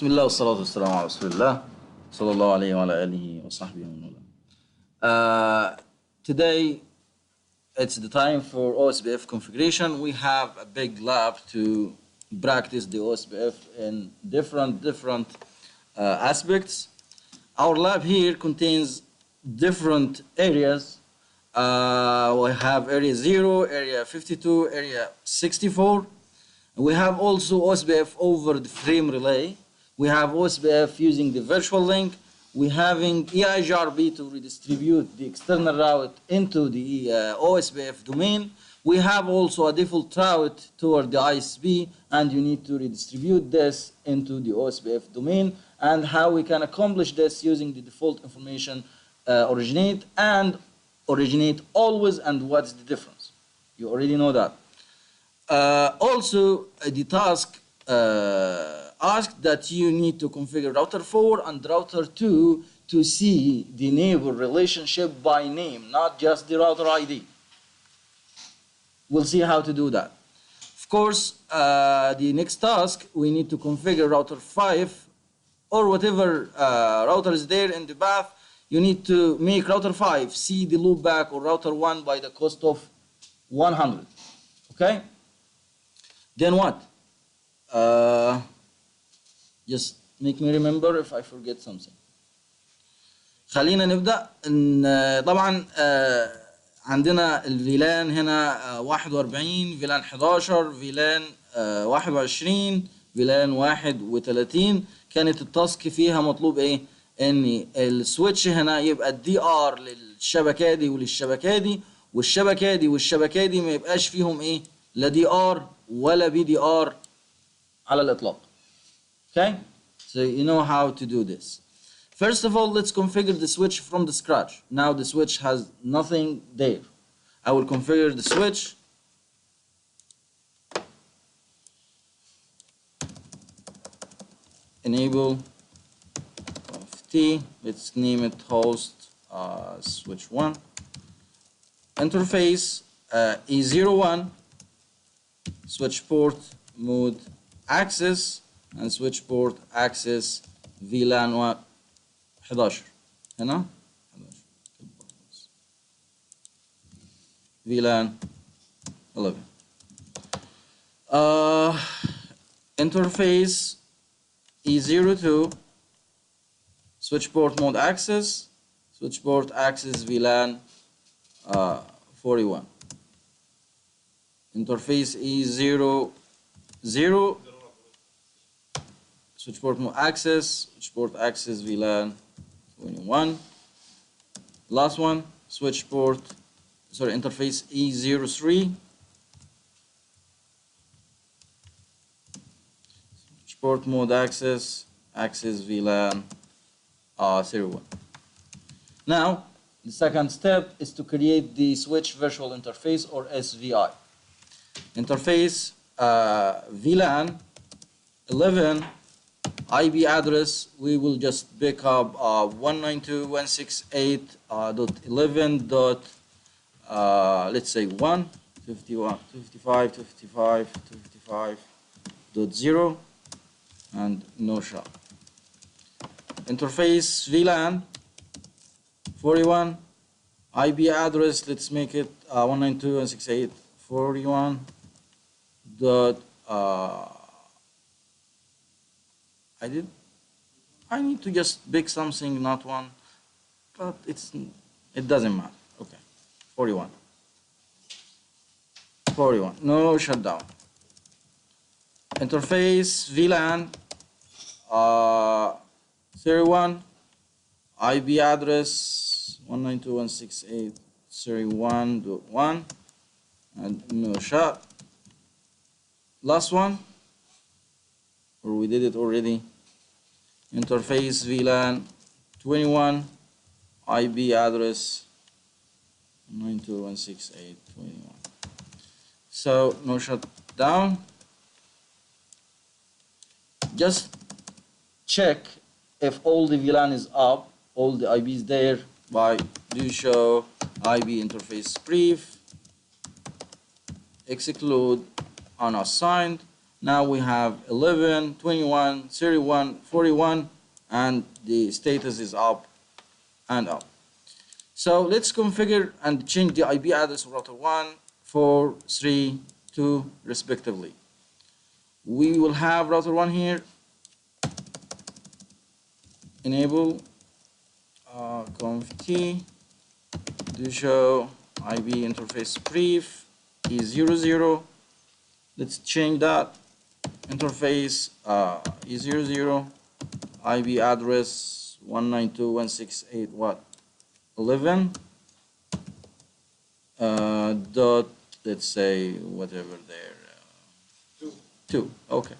بسم الله والصلاة والسلام على رسول الله صلى الله عليه وعلى آله وصحبه ومن والاه. Today it's the time for Ospf configuration. We have a big lab to practice the Ospf in different aspects. Our lab here contains different areas. We have area 0, area 52, area 64. We have also Ospf over the frame relay. We have Ospf using the virtual link. We're having EIGRB to redistribute the external route into the Ospf domain. We have also a default route toward the ISP, and you need to redistribute this into the Ospf domain, and how we can accomplish this using the default information originate always, and what's the difference. You already know that. Also, the task asked that you need to configure router 4 and router 2 to see the neighbor relationship by name, not just the router ID. We'll see how to do that. Of course, the next task, we need to configure router 5 or whatever router is there in the path. You need to make router 5 see the loopback or router 1 by the cost of 100. Okay? Then what? Just make me remember if I forget something. خلينا نبدأ. طبعا عندنا الفيلان هنا 41 فيلان 11 فيلان 21 فيلان 31. كانت التاسك فيها مطلوب ايه؟ ان السويتش هنا يبقى الدي ار للشبكة دي وللشبكة دي، والشبكة دي والشبكة دي ما يبقاش فيهم ايه؟ لا دي ار ولا بي دي ار على الإطلاق. Okay, so you know how to do this. First of all, let's configure the switch from the scratch. Now the switch has nothing there. I will configure the switch. Enable of T. Let's name it host switch 1. Interface E01. Switch port mode access. And switch port access VLAN 11 هنا 11 VLAN 11 interface E02 switch port mode access VLAN 41 interface E00 switch port mode access VLAN 21. Last one, interface E03. Switch port mode access VLAN 01. Now, the second step is to create the switch virtual interface or SVI. Interface VLAN 11. IP address, we will just pick up 192.168.11. Let's say 155.55.55.0 and no shop. Interface VLAN 41. IP address, let's make it 192.168.41. I need to just pick something, not one, but it doesn't matter. Okay, 41, no shutdown. Interface VLAN 31, IP address 192.168.31.1 and no shut. Last one, or we did it already. Interface VLAN 21, IP address 192.168.21. So no shutdown. Just check if all the VLAN is up, all the IPs there by do show IP interface brief, exclude unassigned, Now we have 11, 21, 31, 41, and the status is up and up. So let's configure and change the IP address of router 1, 4, 3, 2 respectively. We will have router 1 here, enable conft do show IP interface brief E00. Let's change that interface E00 IP address 192.168 what 11 dot, let's say whatever there 2 okay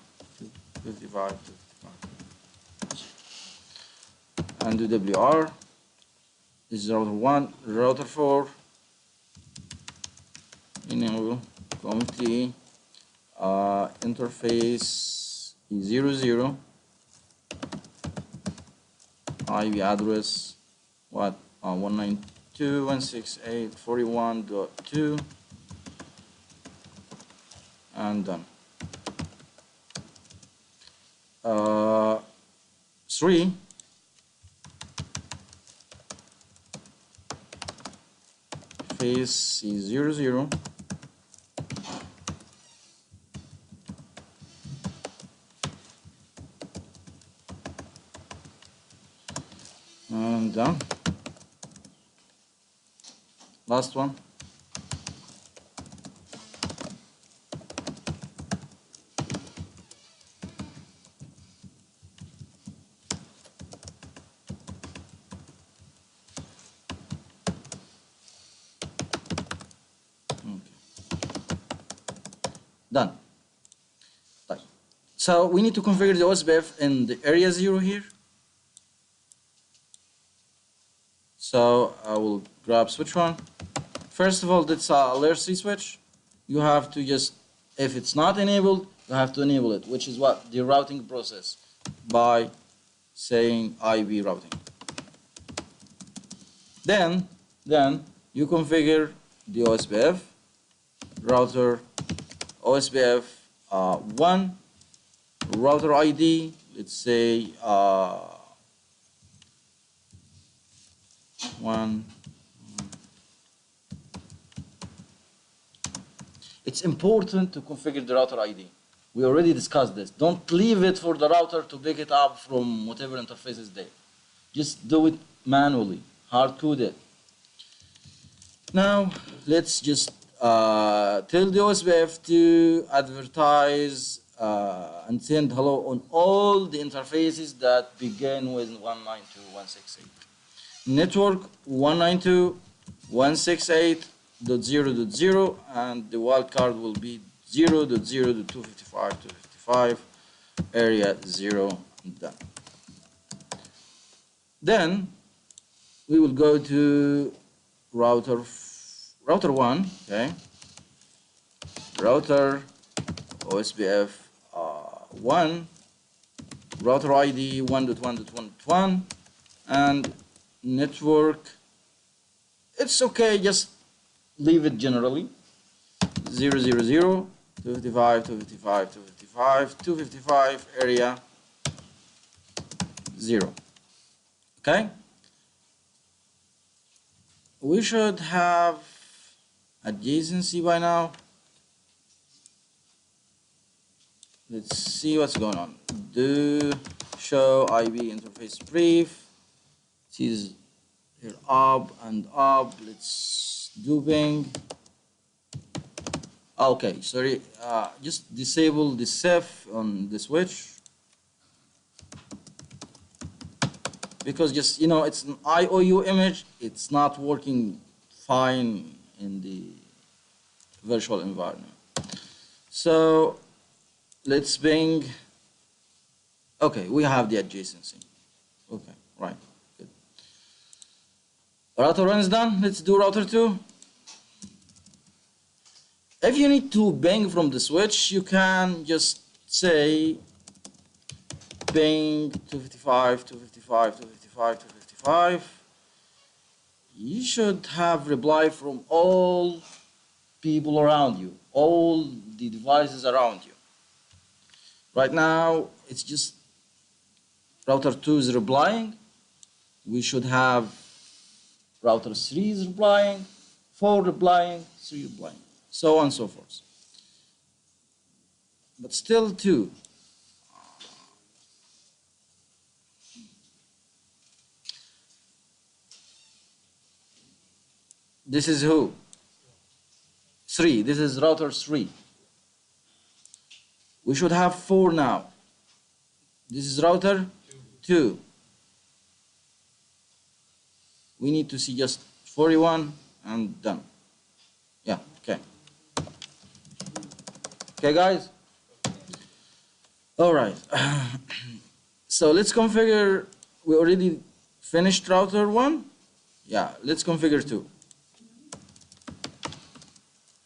55 and do WR. This is router 1, router 4, enable conft interface E00 IP address what 192.168.41.2 and done. 3 face E00 and done. Last one. Done. Right. So we need to configure the Ospf in the area 0 here. So I will grab switch 1. First of all, that's a layer 3 switch. You have to just, if it's not enabled, you have to enable it, which is what? The routing process by saying IP routing. Then you configure the Ospf router Ospf 1 router ID, let's say 1. It's important to configure the router ID. We already discussed this. Don't leave it for the router to pick it up from whatever interface is there. Just do it manually, hard code it. Now let's just tell the Ospf to advertise and send hello on all the interfaces that begin with 192.168. Network 192.168.0.0 and the wildcard will be 0.0.255.255 area 0 done. Then we will go to router 1, okay, router Ospf 1 router ID 1.1.1.1 and network, it's okay, just leave it generally 0.0.0 255 255 255 255 area 0. Okay, we should have adjacency by now. Let's see what's going on. Do show IP interface brief. It is here up and up. Let's do ping. Okay, sorry. Just disable the CEF on the switch because just it's an IOU image. It's not working fine in the virtual environment. So let's ping. Okay, we have the adjacency. Okay, right, good. Router 1 is done. Let's do router 2. If you need to ping from the switch, you can just say ping 255, 255, 255, 255. You should have reply from all people around you, all the devices around you. Right now, it's just router 2 is replying. We should have router 3 is replying, 4 replying, 3 replying, so on and so forth. But still 2. This is who? 3. This is router 3. We should have 4 now. This is router 2. We need to see just 41 and done. Yeah, okay. Okay, guys? All right. So let's configure. We already finished router 1. Yeah, let's configure 2.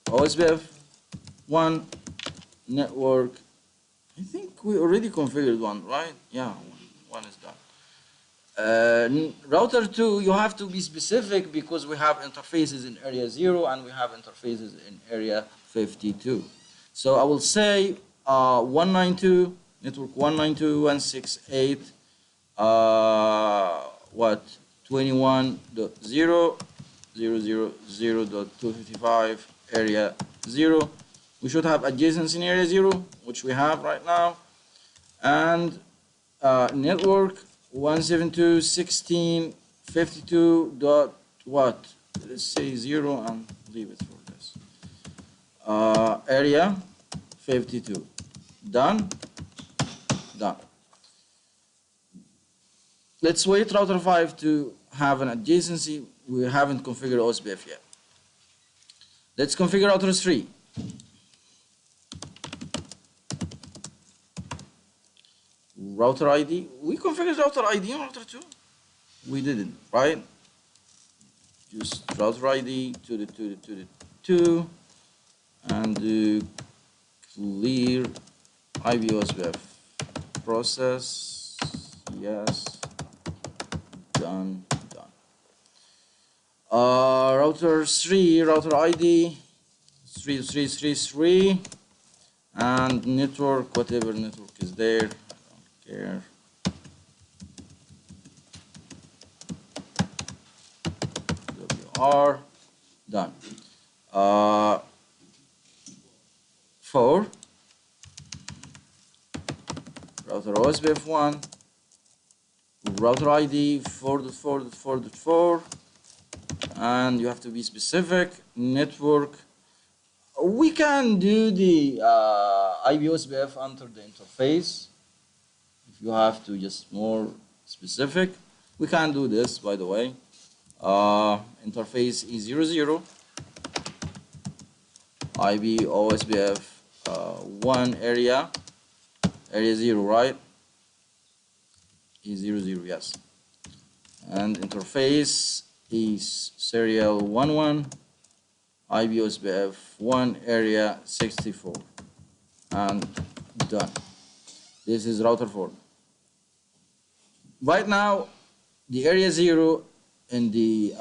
Ospf 1 network. I think we already configured 1, right? Yeah, one is done. Router 2, you have to be specific because we have interfaces in area 0 and we have interfaces in area 52. So I will say 192, network 192.168, what? 21.0.0.0.255 area 0. We should have adjacency in area 0, which we have right now, and network 172.16.52 dot what? Let's say 0 and leave it for this. Area 52. Done. Done. Let's wait router 5 to have an adjacency. We haven't configured Ospf yet. Let's configure router 3. Router ID. We configured router ID on router 2? We didn't, right? Just router ID to the 2 and do clear IBOSBF process. Yes. Done. Router 3, router ID 3333 and network, whatever network is there. Care. WR. Done. 4. Router Ospf 1. Router ID 4.4.4.4. And you have to be specific. Network. We can do the IBOSBF under the interface. If you have to just more specific, we can do this, by the way. Interface E00, IB OSBF 1 area 0, right? E00, yes. And interface is serial 11, IB OSBF 1 area 64, and done. This is router 4. Right now, the area 0 in the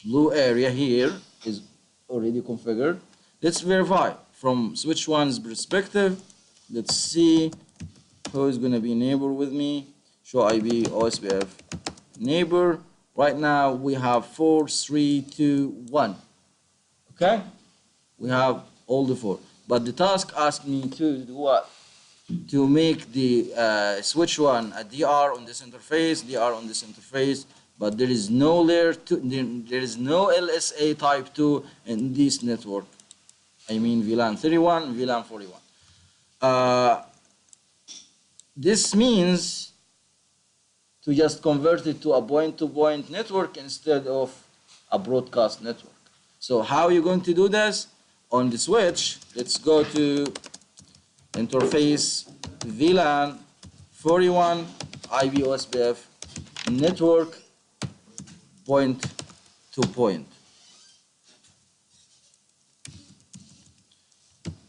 blue area here is already configured. Let's verify from switch 1's perspective. Let's see who is going to be neighbor with me. Show IB OSBF neighbor. Right now we have 4, 3, 2, 1. Okay? We have all the 4. But the task asked me to do what? To make the switch 1 a DR on this interface, but there is no layer 2, there is no LSA type 2 in this network. I mean VLAN 31, VLAN 41. This means to just convert it to a point-to-point network instead of a broadcast network. So how are you going to do this? On the switch, let's go to interface VLAN 41 IB OSBF network point-to-point.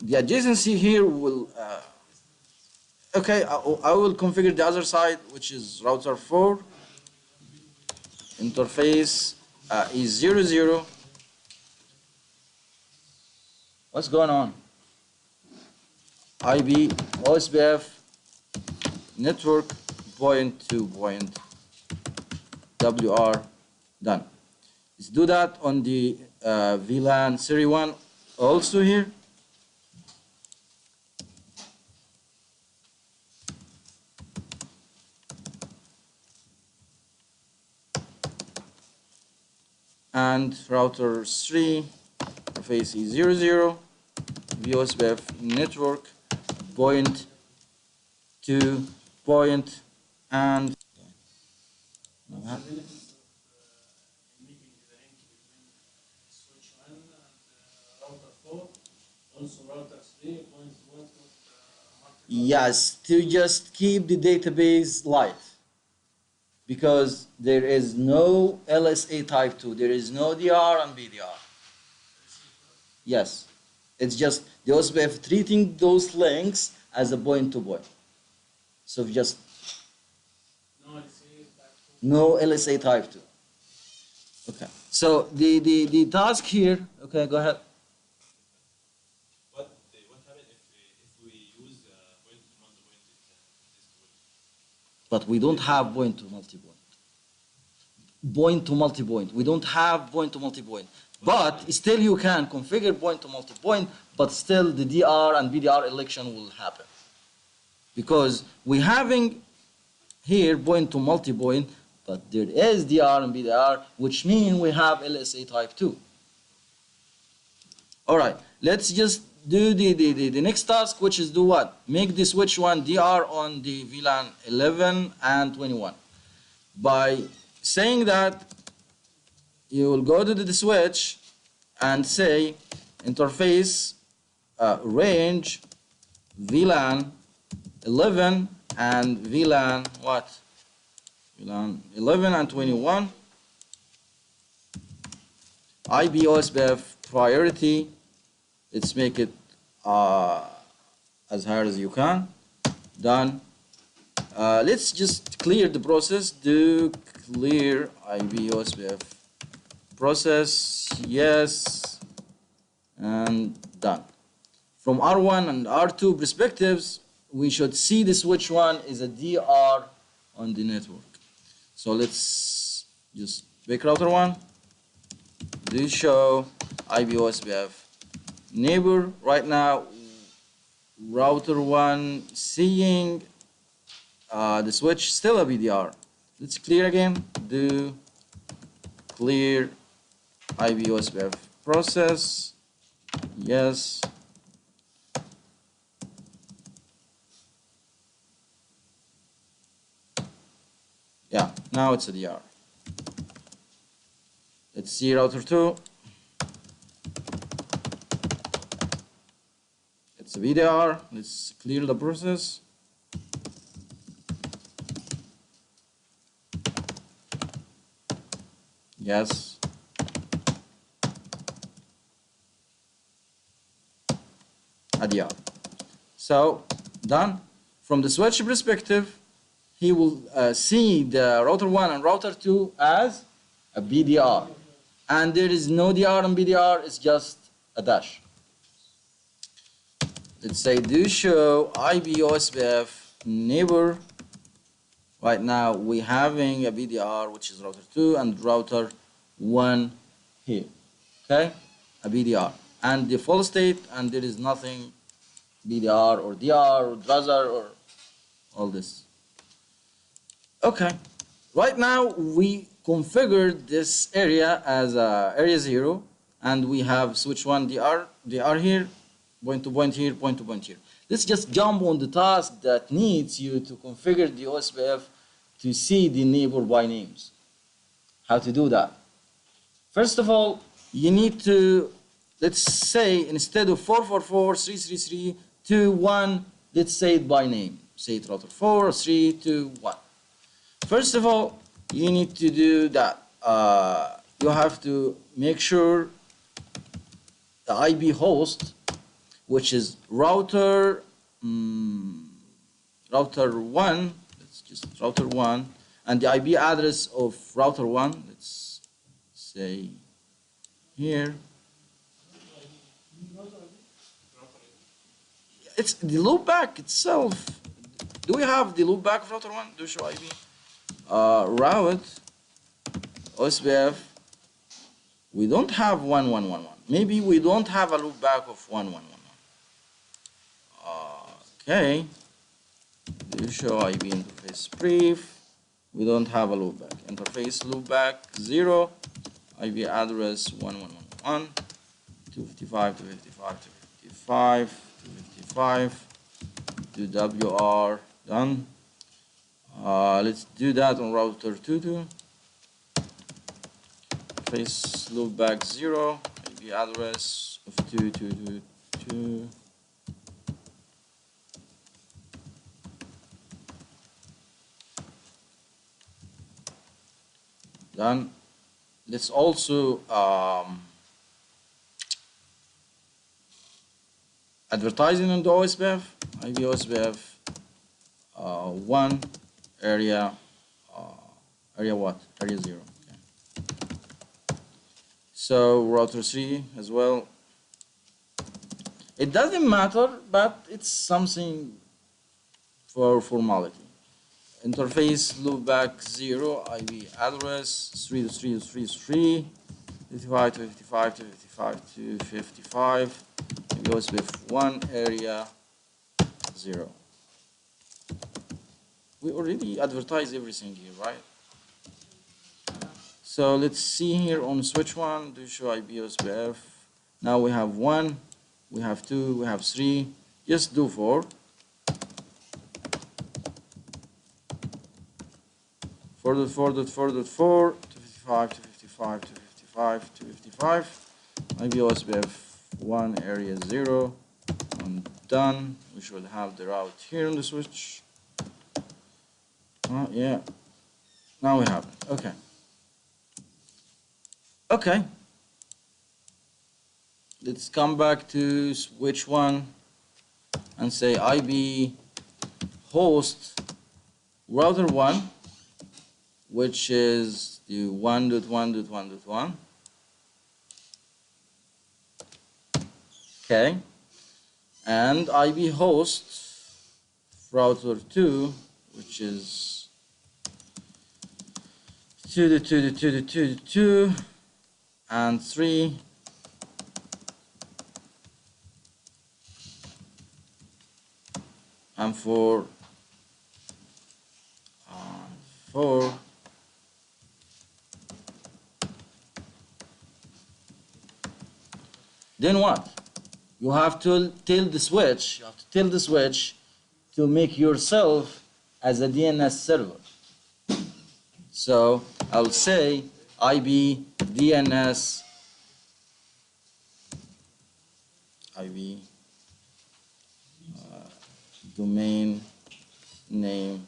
The adjacency here will okay, I will configure the other side, which is router 4. Interface is 00. What's going on? IB Ospf network point to point WR done. Let's do that on the VLAN Series 1 also here. And router 3 interface is 00 VOSPF network point to point and yes, to just keep the database light, because there is no LSA type 2, there is no DR and BDR. Yes, it's just the OSPF treating those links as a point to point. So just no LSA type 2. Okay, so the task here, okay, go ahead. What happens if we use point to multi-point But we don't have point to multi-point. Point to multi-point. We don't have point to multi-point. But still you can configure point to multi-point, but still the DR and BDR election will happen. Because we're having here point to multi-point, but there is DR and BDR, which means we have LSA type 2. All right, let's just do the next task, which is do what? Make the switch one DR on the VLAN 11 and 21. By saying that, you will go to the switch and say interface range VLAN 11 and VLAN what? VLAN 11 and 21. IB OSPF priority. Let's make it as high as you can. Done. Let's just clear the process. Do clear IB OSPF process. Yes. And done. From R1 and R2 perspectives, we should see the switch one is a DR on the network. So let's just make router 1. Do show IB OSPF neighbor. Right now, router 1 seeing the switch still a BDR. Let's clear again. Do clear IB OSPF process. Yes. Yeah, now it's a DR. Let's see router 2. It's a VDR. Let's clear the process. Yes. A DR. So, done. From the switch perspective, he will see the router 1 and router 2 as a BDR. And there is no DR and BDR, it's just a dash. Let's say do show IB OSPF neighbor. Right now we're having a BDR, which is router 2, and router 1 here. Okay? A BDR. And the full state, and there is nothing BDR or DR or Drazar or all this. Okay. Right now we configured this area as area 0, and we have switch 1 DR here, point to point here, point to point here. Let's just jump on the task that needs you to configure the OSPF to see the neighbor by names. How to do that? First of all, you need to, let's say instead of 444.333.2.1, let's say it by name. Say it router 4, 3, 2, 1. First of all, you need to do that. You have to make sure the IB host, which is router 1, let's just router 1, and the IB address of router 1, let's say here. it's the loopback itself. Do we have the loopback of router 1? Do show IP. Route Ospf. We don't have 1111. Maybe we don't have a loopback of 1111. Okay. Do show IP interface brief. We don't have a loopback. Interface loopback 0. IP address 1111. 255, 255, 255, 255. Do WR done. Let's do that on router 22. Face loopback 0. IP address of 2222. Done. Let's also advertising on the Ospf. IP Ospf 1 area what? Area 0. Okay. So router 3 as well. It doesn't matter, but it's something for formality. Interface loopback 0, IP address 3 55 to 55 to 55 to 55. It goes with 1 area 0. We already advertised everything here, right? So let's see here on switch 1, do show IP Ospf. Now we have 1, we have 2, we have 3. Just do 4. 4.4.4.4 to 55 to 55 to 55 to 55. IP Ospf 1 area 0. And done. We should have the route here on the switch. Yeah. Now we have it. Okay. Okay. Let's come back to switch 1 and say IB host router 1, which is the 1.1.1.1. Okay. And IB host router 2, which is 2 and 3. And 4. Then what? You have to tell the switch. You have to tell the switch to make yourself as a DNS server. So I'll say IB DNS IB domain name.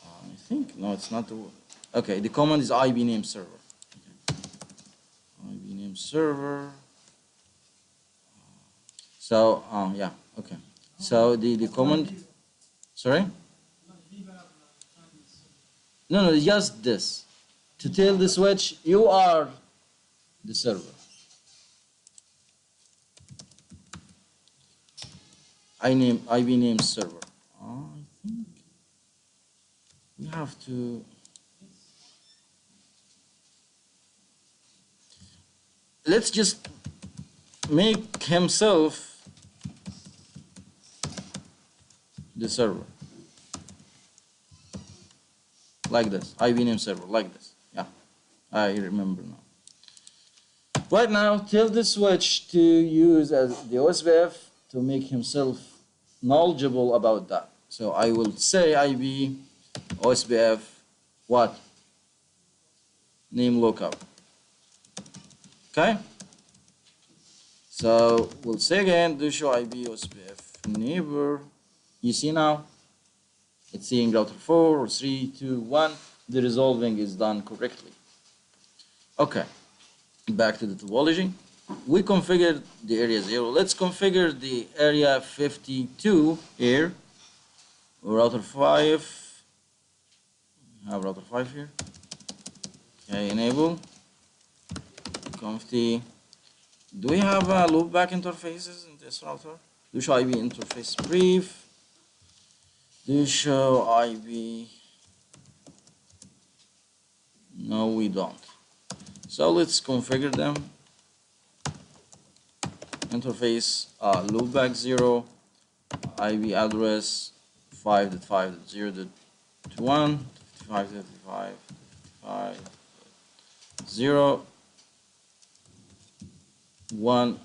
I think no, it's not the. Okay, the command is IB name server. Okay. IB name server. So yeah, okay. So the command. Sorry. No, just this. To tell the switch you are the server. IB name server. I think we have to. Let's just make himself the server. Like this. IB name server. Like this. Yeah. I remember now. Right now, tell the switch to use as the Ospf to make himself knowledgeable about that. So I will say IB Ospf what? Name lookup. Okay? So we'll say again, do show IB Ospf neighbor. You see now? It's saying router 4 or 3, 2, 1. The resolving is done correctly. Okay. Back to the topology. We configured the area 0. Let's configure the area 52 here. Router 5. We have router 5 here. Okay, enable. Conf T. Do we have loopback interfaces in this router? Do show IP interface brief. Do show IP. No, we don't. So let's configure them. Interface loopback 0, IP address 5.5.0.1, 55.0, 1.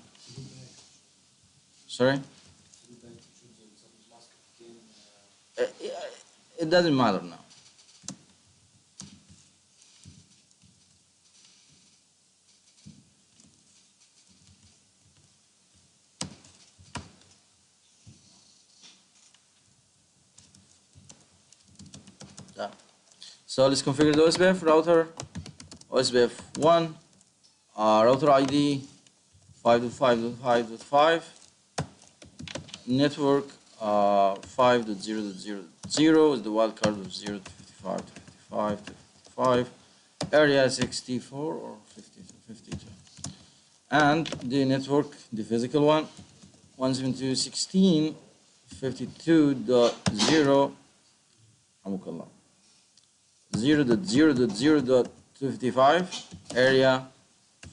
Sorry? It doesn't matter now. Done. So let's configure the Ospf router. Ospf 1, router ID 5.5.5.5, network 5.0.0.0 is the wildcard of 0 to 55 to 55 to 55, area 64 or 50 to 52, and the network, the physical one, 172.16.52.0, 0.0.0.55, area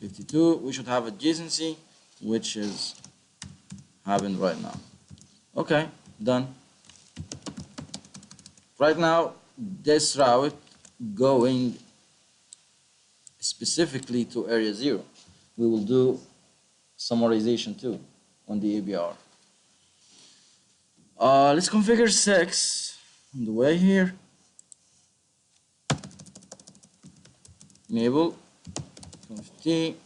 52. We should have adjacency, which is happened right now. Okay, done. Right now, this route going specifically to area 0. We will do summarization too on the ABR. Let's configure 6 on the way here. Enable conf T.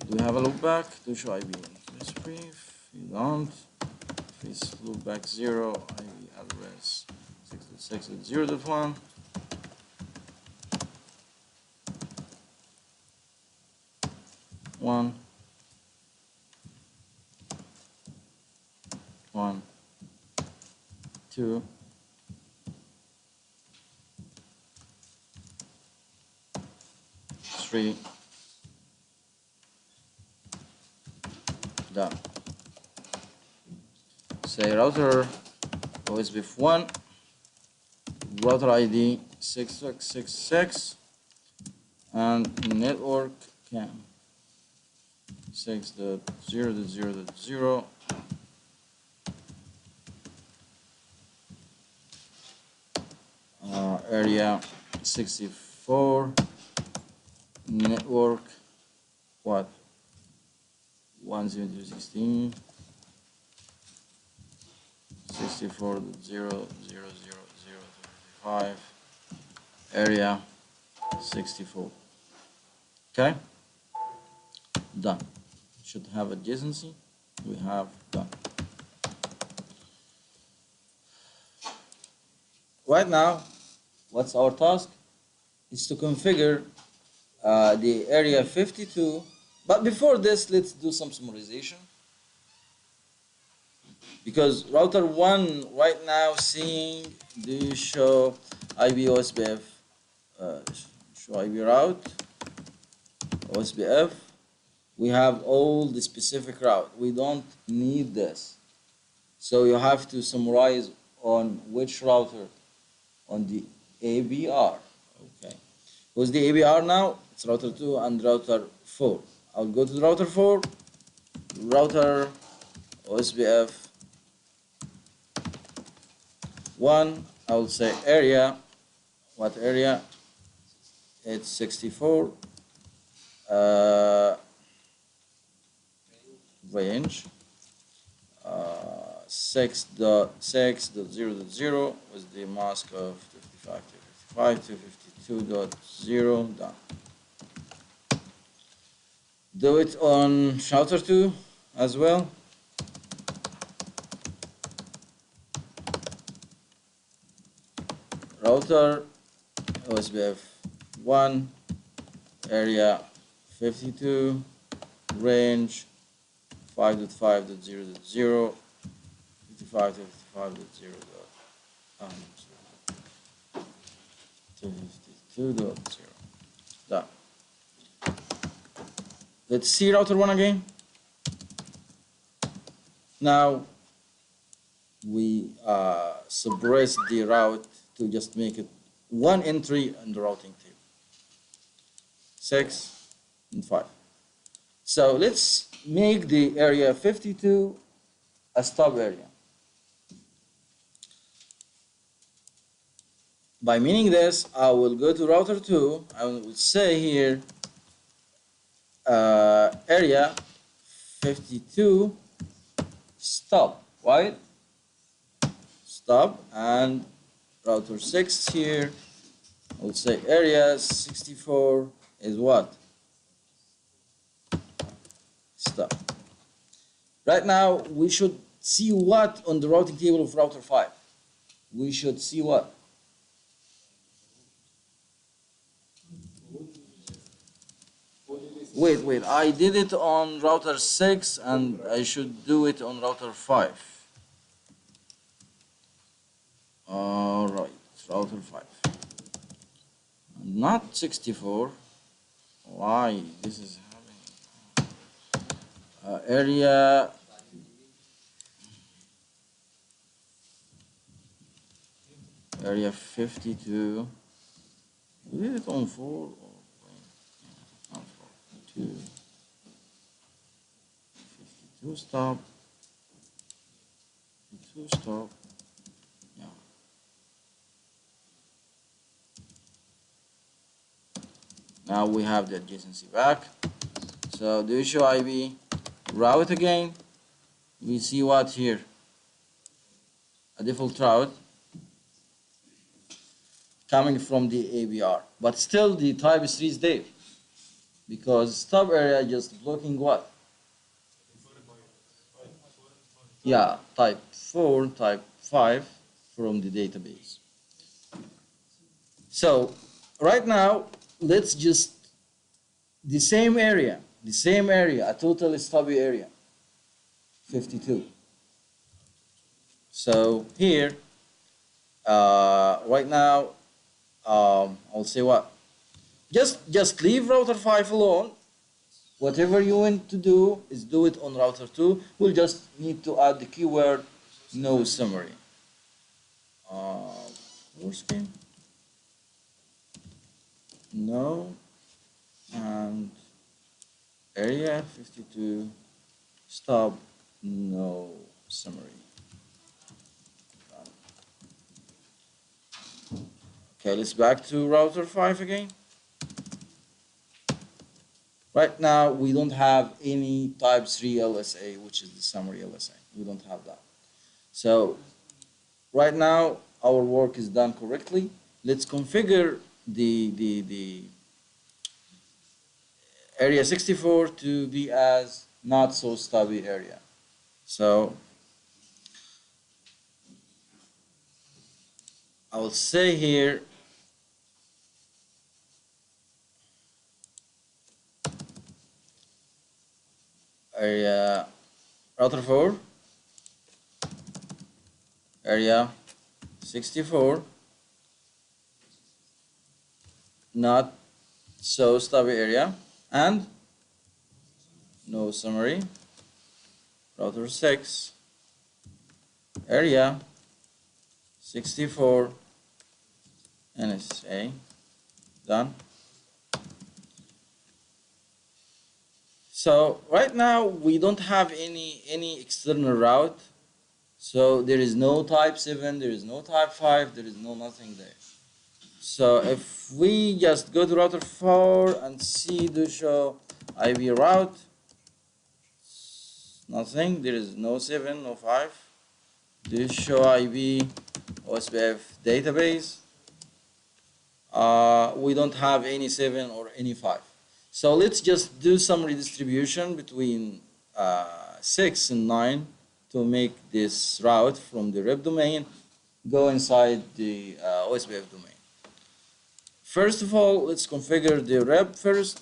Do we have a loopback? Do show IP interface brief? You don't. Face loopback 0, IP address 6.6.0.1. 1, 1, 2, 3, done. Say router Ospf 1, router ID 6666, and network CAM 6.0.0.0, area 64, network what 172.16, 64.0.0.0.5, area 64. Okay, done. Should have adjacency. We have done. Right now, what's our task? Is to configure the area 52. But before this, let's do some summarization. Because router 1 right now seeing the show IP Ospf, show IP route, Ospf. We have all the specific route. We don't need this. So you have to summarize on which router on the ABR. Okay. Who's the ABR now? It's router 2 and router 4. I'll go to the router 4. Router Ospf 1. I will say area. What area? It's 64. Range 6.6.0.0 with the mask of 55 to 55 to 52.0. done. Do it on router 2 as well. Router Ospf 1, area 52, range 5.5.0.0, 55 to 55.0. Done. Let's see router 1 again. Now we suppress the route to just make it one entry in the routing table, 6 and 5. So let's make the area 52 a stub area. By meaning this, I will go to router 2. I will say here area 52 stub, right? Stub, and router 6 here, I would say area 64 is what? Stub. Right now, we should see what on the routing table of router 5? We should see what? Wait, I did it on router 6 and I should do it on router 5. Alright, router 5. Not 64. Why? This is having area area 52. We did it on 4 or not 4, 2. 52 stop. 52 stop. Yeah. Now we have the adjacency back. So do show IB route again. We see what here? A default route coming from the ABR, but still the type 3 is there because stub area just blocking what? Yeah, type 4, type 5 from the database. So right now, let's just the same area, a total stubby area, 52. So here, right now, I'll say what? Just leave router 5 alone. Whatever you want to do is do it on router 2. We'll just need to add the keyword no summary. Scheme? No, and area 52 stop no summary. Okay, let's back to router 5 again. Right now, we don't have any type 3 LSA, which is the summary LSA. We don't have that. So right now, our work is done correctly. Let's configure the area 64 to be as not so stubby area. So I will say here area router 4 area 64 not so stubby area and no summary router 6 area 64 NSA done. So right now we don't have any external route, so there is no type 7, there is no type 5, there is no nothing there. So if we just go to router 4 and see the show IB route, nothing, there is no 7, no 5. Do show IB Ospf database, we don't have any 7 or any 5. So let's just do some redistribution between 6 and 9 to make this route from the rep domain go inside the Ospf domain. First of all, let's configure the rep first.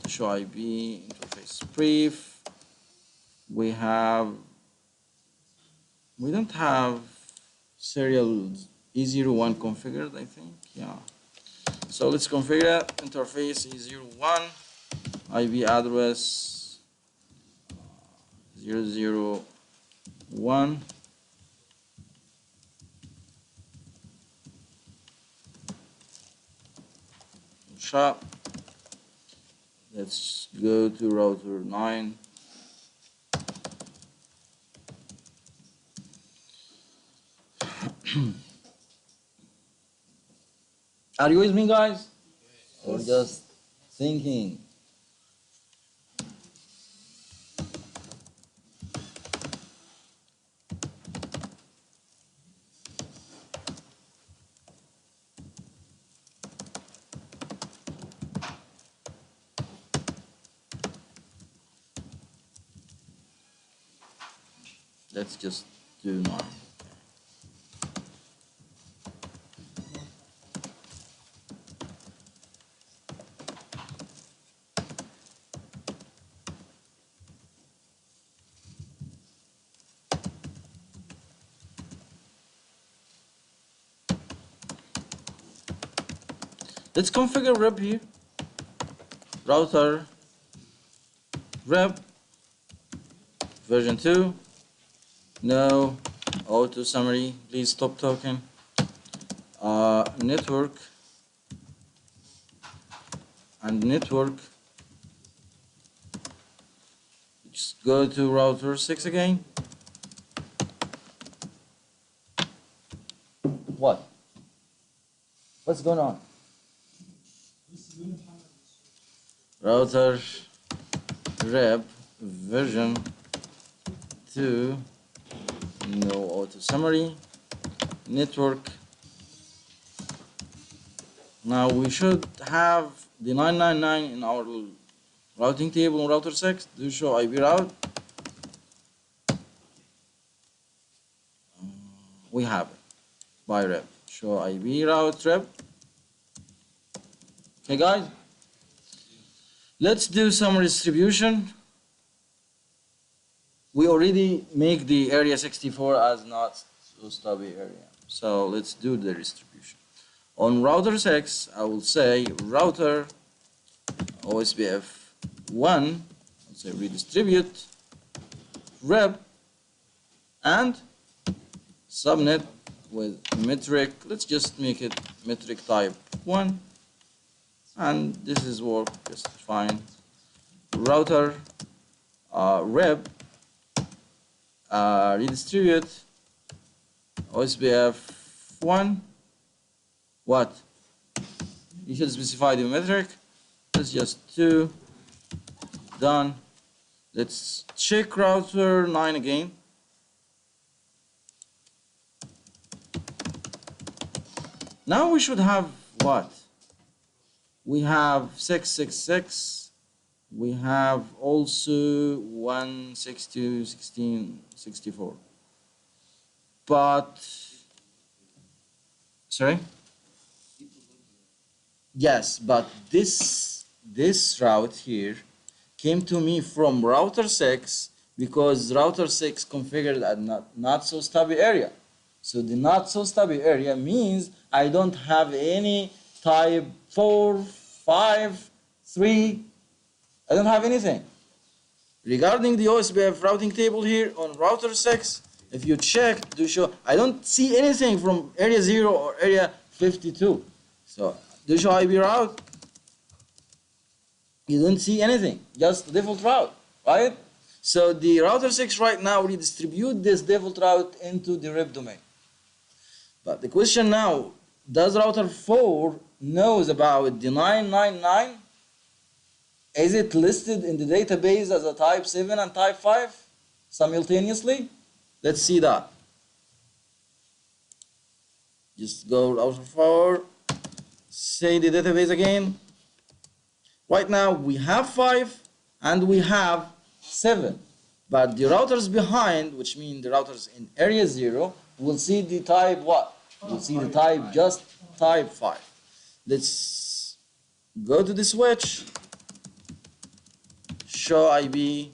Show IB interface brief. We don't have serial E01 configured, I think. Yeah. So let's configure interface E01, IB address 001. Shop. Let's go to router 9. Are you with me, guys? Or just thinking? Let's just do 9. Let's configure rep here. Router rep version 2. No auto summary. Please stop talking. Network and network. Just go to router 6 again. What? What's going on? Router rep version 2. No auto summary. Network. Now we should have the 999 in our routing table on router 6. Do show IP route. We have it by rep. Show IP route rep. Okay, guys. Let's do some redistribution. We already make the area 64 as not so stubby area. So let's do the distribution. On router 6, I will say router Ospf 1, I'll say redistribute, rep, and subnet with metric. Let's just make it metric type 1. And this is work just fine. Router rep redistribute Ospf 1. What? You should specify the metric. Let's just 2. Done. Let's check router 9 again. Now we should have what? We have 666. We have also 162.16.64. But sorry? Yes, but this route here came to me from router 6 because router 6 configured at not so stubby area. So the not so stubby area means I don't have any type 4, 5, 3. I don't have anything. Regarding the Ospf routing table here on router 6, if you check to show, I don't see anything from area 0 or area 52. So do show IP route, you don't see anything, just default route, right? So the router 6 right now redistribute this default route into the rep domain. But the question now, does router 4 knows about the 999? Is it listed in the database as a type 7 and type 5 simultaneously? Let's see that. Just go router 4, say the database again. Right now we have 5 and we have 7. But the routers behind, which mean the routers in area 0, will see the type what? We'll see the type just type 5. Let's go to the switch. Show IP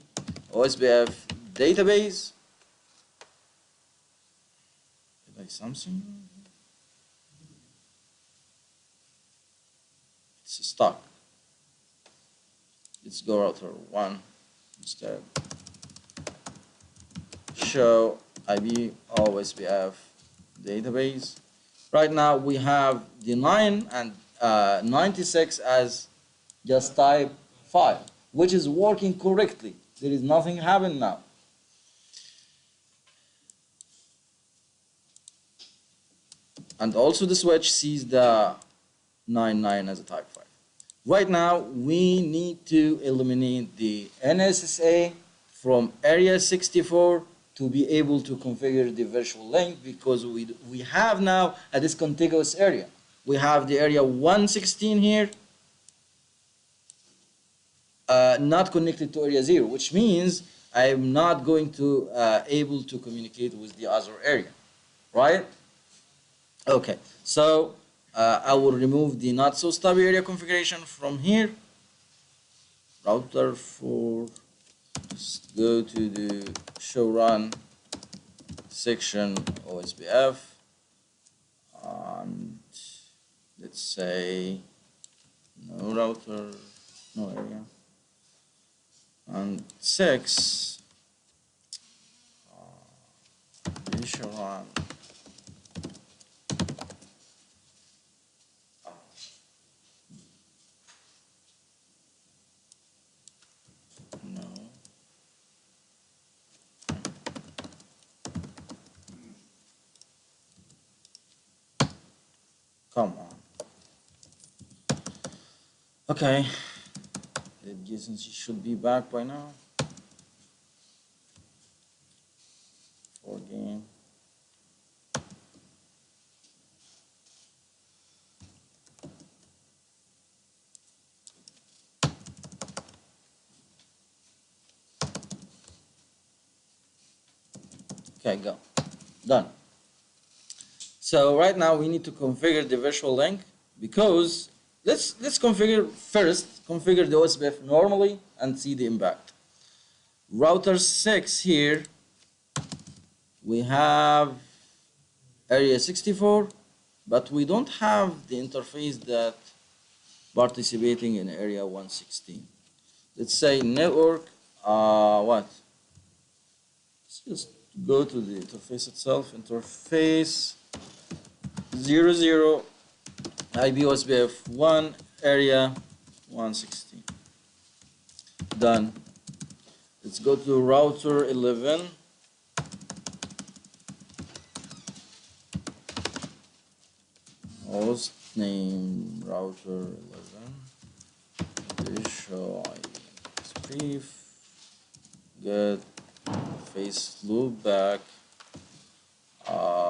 Ospf database. Did I something? It's stuck. Let's go router 1 instead. show IP OSPF database. Right now we have the 9 and 96 as just type file, which is working correctly. There is nothing happened now. And also the switch sees the 99 as a type file. Right now we need to eliminate the NSSA from area 64 to be able to configure the virtual link, because we have now a discontiguous area. We have the area 116 here, not connected to area 0, which means I am not going to able to communicate with the other area, right? Okay, so I will remove the not so stubby area configuration from here. Router 4, just go to the show run section OSPF, and let's say no router, no area, and 6 show run no. Come on. Okay. The decency should be back by now. For game. Okay, go. Done. So right now we need to configure the virtual link, because let's configure the OSPF normally and see the impact. Router 6 here, we have area 64, but we don't have the interface that participating in area 116. Let's say network, what? Let's just go to the interface itself, interface 00 IP OSPF 1 area 116. Done. Let's go to router 11. Host name router 11. Show IP get face loop back 11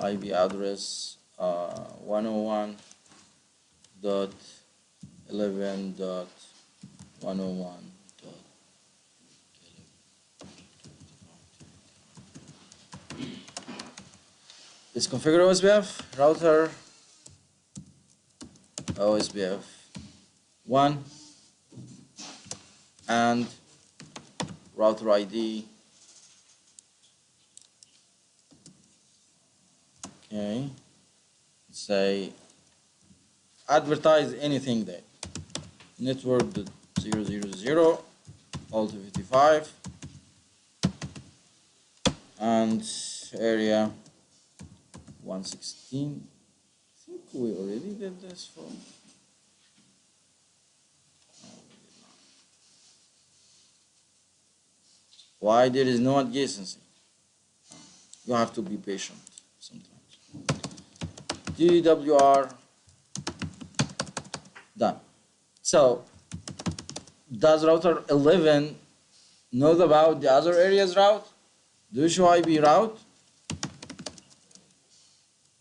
IP address 101.11.101. Let's configure OSPF router OSPF 1 and router ID. Okay, say advertise anything there. Network 000 alt 55 and area 116. I think we already did this for. Why there is no adjacency? You have to be patient sometimes. DWR done. So does router 11 know about the other areas route? Do you show IP route?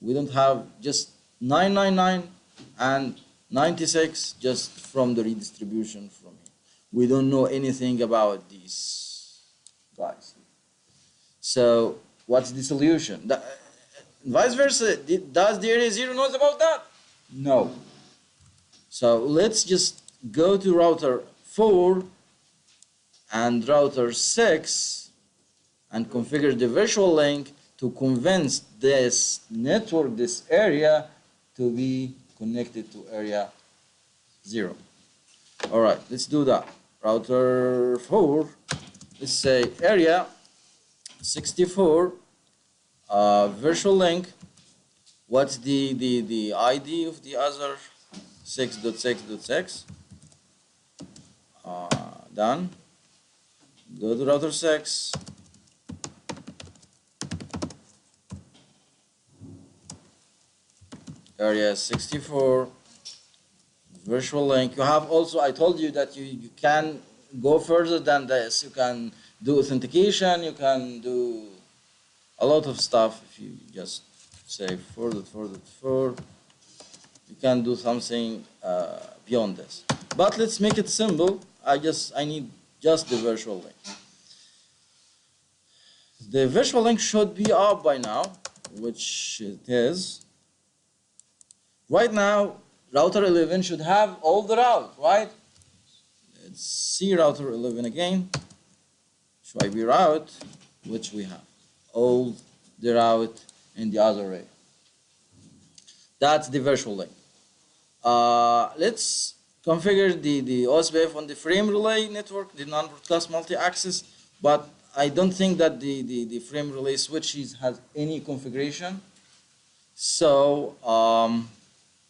We don't have just 999 and 96 just from the redistribution from here. We don't know anything about these guys. So what's the solution? Vice versa, does the area 0 knows about that? No. So let's just go to router 4 and router 6 and configure the virtual link to convince this network, this area, to be connected to area 0. All right, let's do that. Router 4, let's say area 64, virtual link. What's the ID of the other 6.6.6? Done. Go to router 6. Area 64. Virtual link. You have also, I told you that you can go further than this. You can do authentication. You can do a lot of stuff if you just say 4.4.4. You can do something beyond this. But let's make it simple. I need just the virtual link. The virtual link should be up by now, which it is. Right now, router 11 should have all the route, right? Let's see router 11 again. Should I be route, which we have. All the route in the other array. That's the virtual link. Let's configure the Ospf on the frame relay network, the non-broadcast multi-access, but I don't think that the frame relay switches has any configuration. So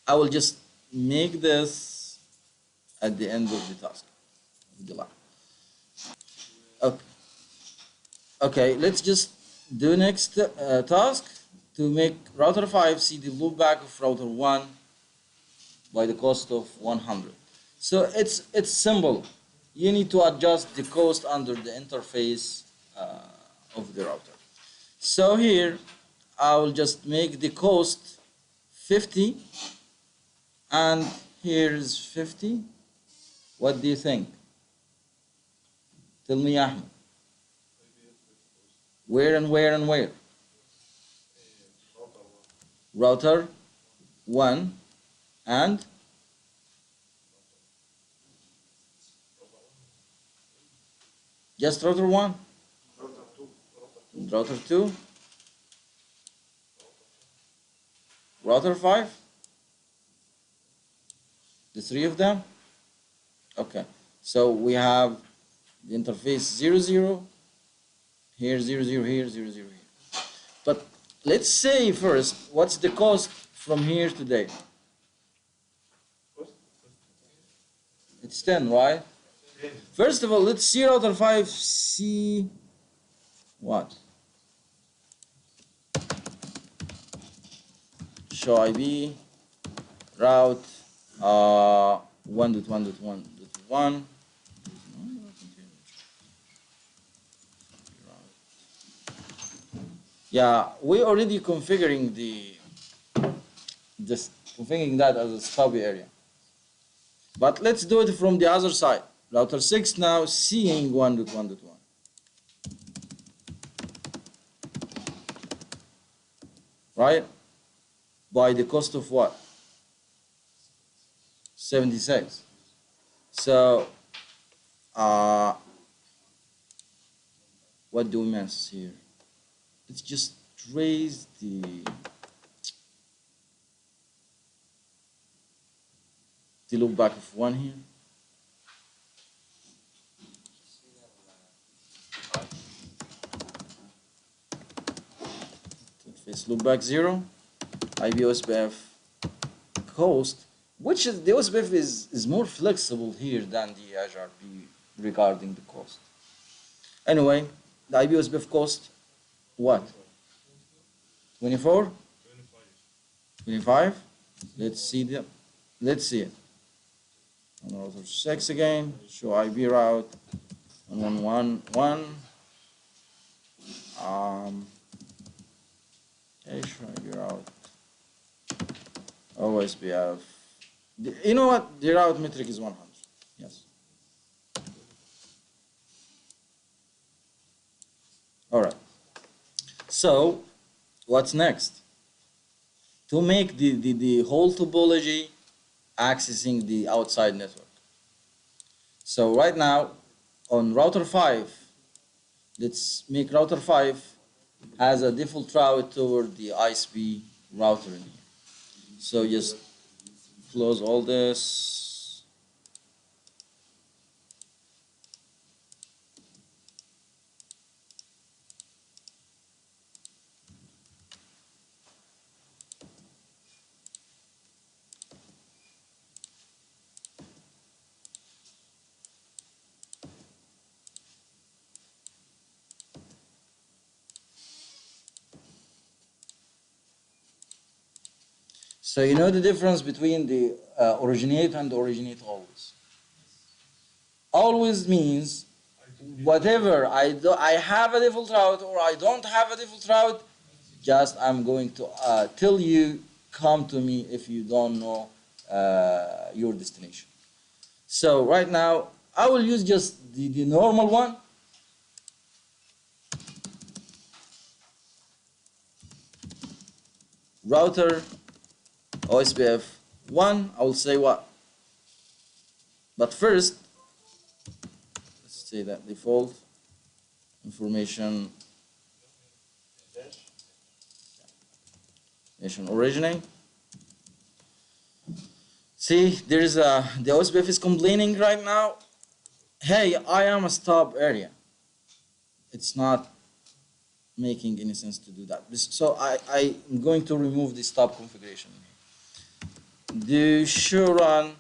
I will just make this at the end of the task, the lab. Okay. Okay, let's just do next task to make router 5 see the loopback of router 1 by the cost of 100. So it's simple. You need to adjust the cost under the interface of the router. So here I will just make the cost 50 and here is 50. What do you think? Tell me, Ahmed. Where and where and where? Router 1 and just router 1? Router 2? Router 5? The three of them? Okay. So we have the interface 0, 0, here 0, 0, here 0, 0, here. But let's say first, what's the cost from here to there? It's 10, right? First of all, let's see router 5, see what? Show IB, route 1.1.1.1. Yeah, we already configuring configuring that as a stub area. But let's do it from the other side. Router 6 now seeing 1.1.1. Right? By the cost of what? 76. So, what do we miss here? Let's just raise the loopback of 1 here. Interface loopback 0. IB Ospf cost, which is the Ospf is more flexible here than the Azure B regarding the cost. Anyway, the IB Ospf cost what? 24? 25? Let's see it. On router 6 again, show IB route 111. Okay, show IB route. OSPF. You know what? The route metric is 100. Yes. All right. So, what's next? To make the whole topology accessing the outside network. So right now, on router 5, let's make router 5 has a default route toward the ISP router in here. So just close all this. So you know the difference between the originate and originate always. Always means whatever I have a default route or I don't have a default route, just I'm going to tell you, come to me if you don't know your destination. So right now, I will use just the normal one. Router Ospf 1, I will say what? But first, let's say that default information originate. See, there is the Ospf is complaining right now. Hey, I am a stop area. It's not making any sense to do that. So I'm going to remove the stop configuration. Do show run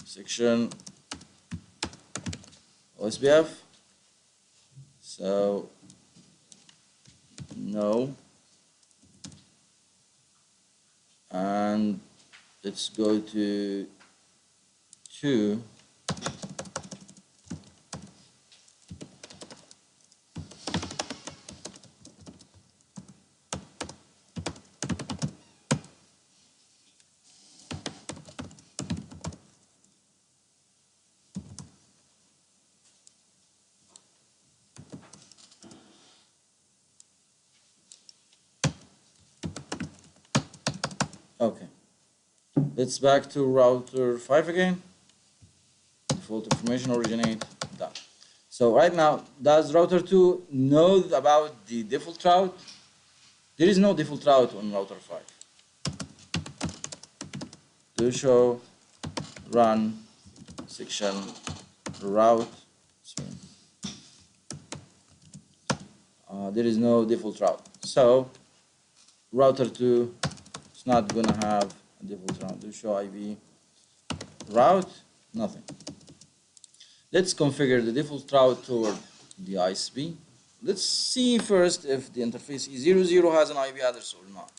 section Ospf. So no, and let's go to 2. Okay, let's back to router 5 again. Default information originate, done. So right now, does router 2 know about the default route? There is no default route on router 5. Do show run section route. Sorry. There is no default route. So router 2 is not gonna have a default route. Do show IV route, nothing. Let's configure the default route toward the ISP. Let's see first if the interface E00 has an IP address or not.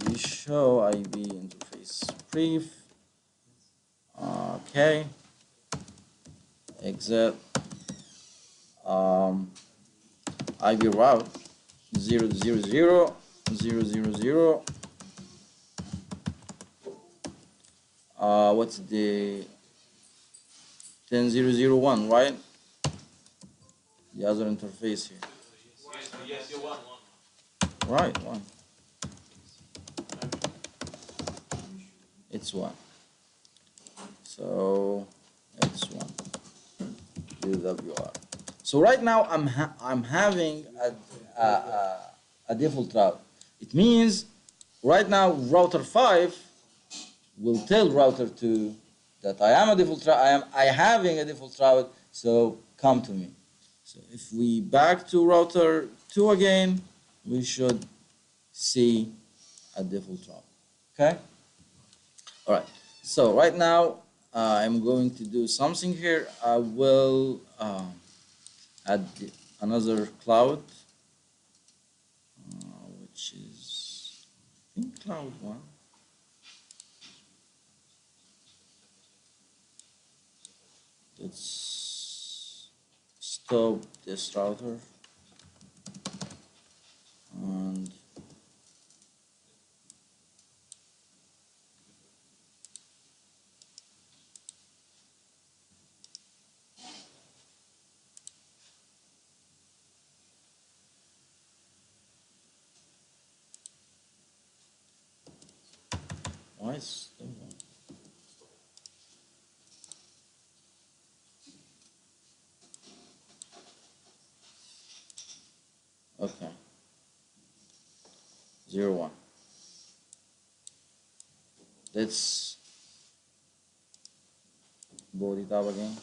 Do show IP interface brief. Okay. Exit. IP route 000 what's the 10001, right? The other interface here. Yes, you want one. Right, one. It's 1. So it's 1. UWR. So right now I'm having a default route. It means right now router 5 will tell router 2 that I am a default route. I having a default route. So come to me. So if we back to router 2 again, we should see a default route. Okay. All right. So right now I'm going to do something here. I will add another cloud, which is I think cloud 1. Let's stop this router and why is there one? Okay. 01. Let's boot it up again.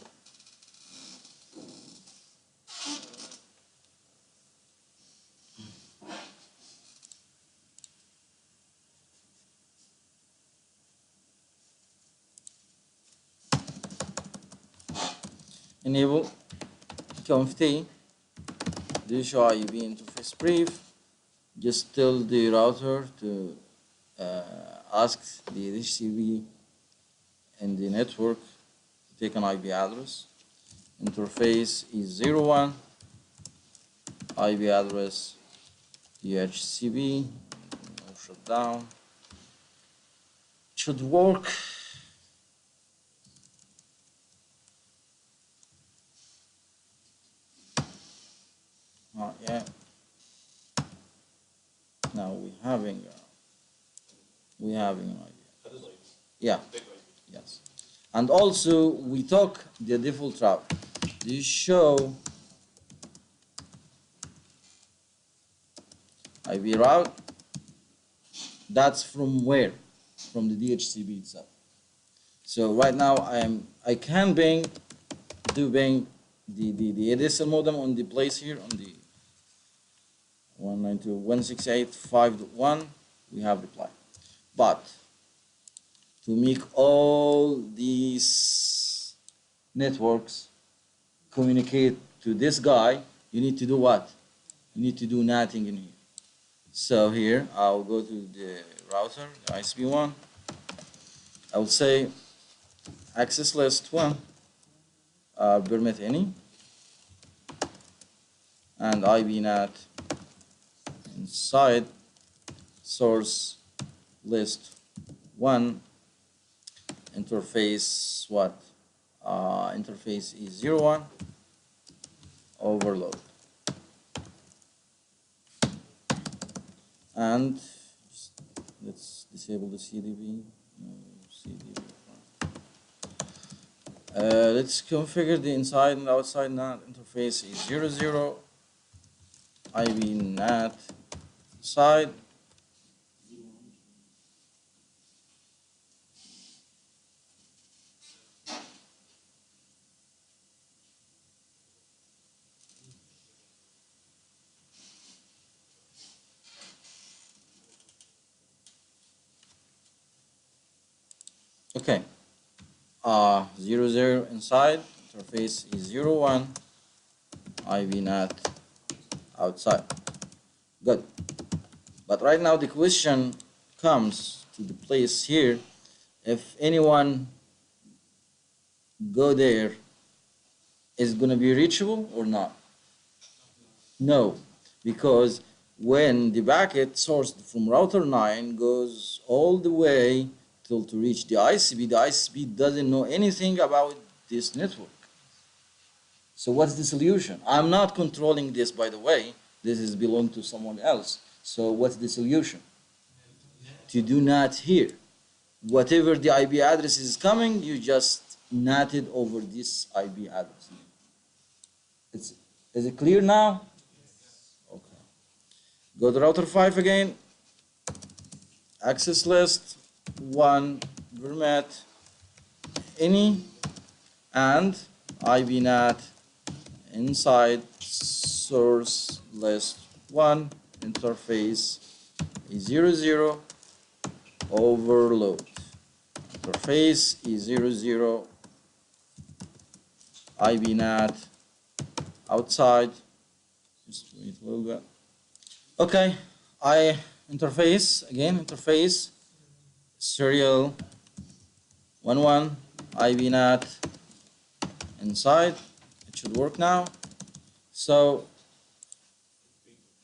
Enable conf t do show IUB interface brief just tell the router to ask the DHCP and the network to take an IP address. Interface is 01, IP address DHCP, no shutdown. Should work. Not yet. Now we're having an idea. Yeah. Yes. And also we took the default route. This show IP route. That's from where? From the DHCP itself. So right now I can bing the ADSL modem on the place here on the 192.168.5.1. We have reply. But to make all these networks communicate to this guy, you need to do what? You need to do nothing in here. So here I'll go to the router, the ISP one. I will say access list 1, permit any, and IBNAT inside source list 1, interface what? Interface is 01, overload. And let's disable the CDB. No, CDB. Let's configure the inside and outside NAT interface is 00, IB NAT side. Okay. 00 inside, interface is 01, IB NAT outside. Good. But right now the question comes to the place here, if anyone go there, is it going to be reachable or not? No, because when the packet sourced from router 9 goes all the way till to reach the ICP doesn't know anything about this network. So what's the solution? I'm not controlling this, by the way. This is belong to someone else. So what's the solution? To do NAT here. Whatever the IP address is coming, you just NAT it over this IP address. Is it clear now? Okay. Go to router 5 again. Access list 1, permit any, and IBNAT inside source list 1, interface is 00, overload. Interface is 00, IBNAT outside. Just wait a little bit. Okay, interface serial 11, IBNAT inside. It should work now. So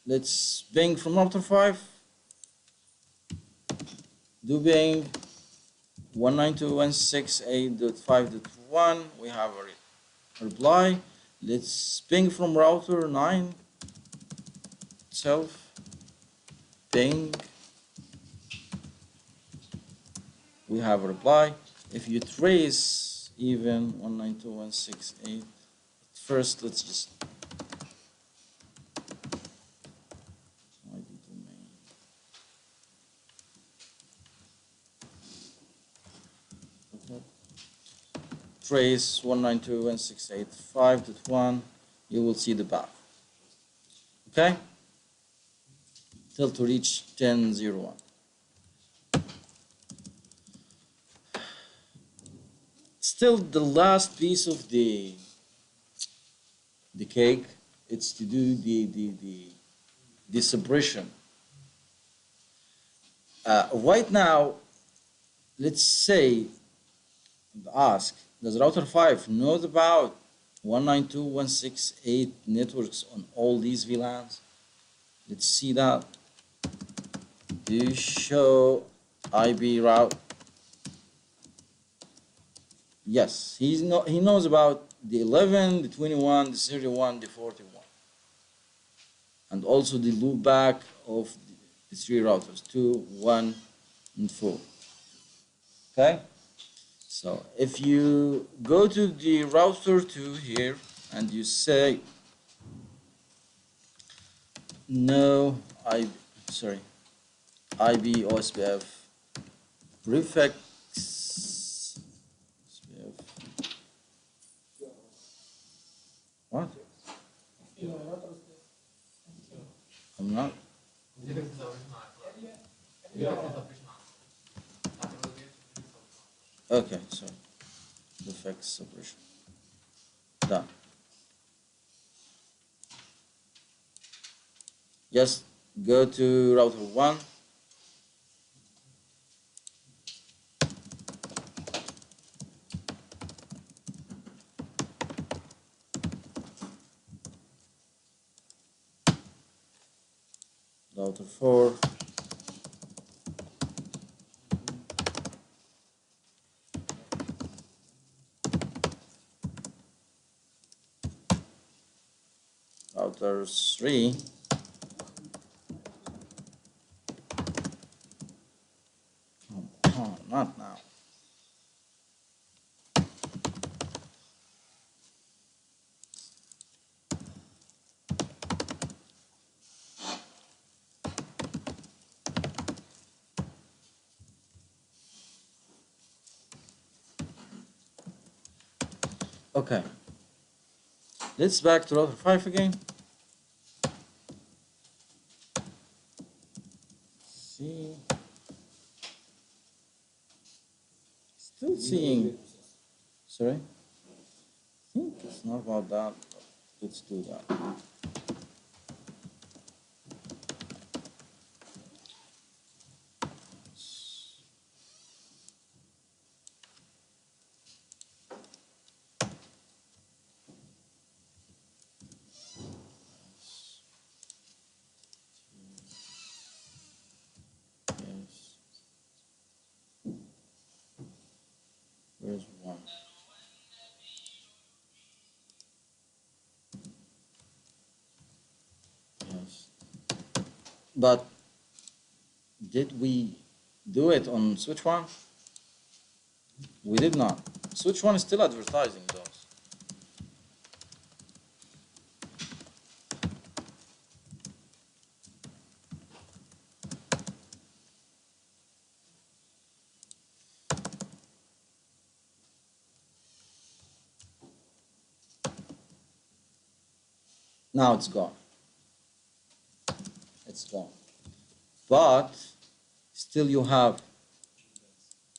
let's bing from router 5. Do bing 192.168.5.1. We have a reply. Let's ping from router 9 itself. Ping. We have a reply. If you trace even 192.168, first let's just ID domain. Okay. Trace 192.168.5.1, you will see the path. Okay? Till to reach 10.01. Still the last piece of the cake, it's to do the separation Right now, let's say, ask, does router 5 knows about 192.168 networks on all these VLANs? Let's see that. Do you show IB route? Yes, he knows about the 11, the 21, the 31, the 41. And also the loopback of the three routers, 2, 1, and 4. Okay? So if you go to the router 2 here and you say no IB Ospf prefix Ospf. What? I'm not. Okay, so prefix separation. Done. Just go to router 1. Router 4. Router 3. Oh, not now. Okay. Let's back to router 5 again. See. Still seeing. Sorry? I think it's not about that. Let's do that. Yes. Where's 1? Yes. But did we do it on switch 1? We did not. Switch 1 is still advertising those. Now it's gone. It's gone. But still you have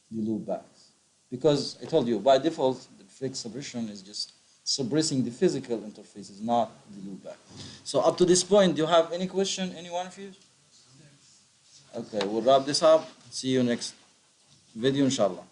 the loopbacks. Because I told you, by default, the fixed separation is just suppressing the physical interfaces, not the loopback. So up to this point, do you have any question, any one of you? Okay, we'll wrap this up. See you next video, inshallah.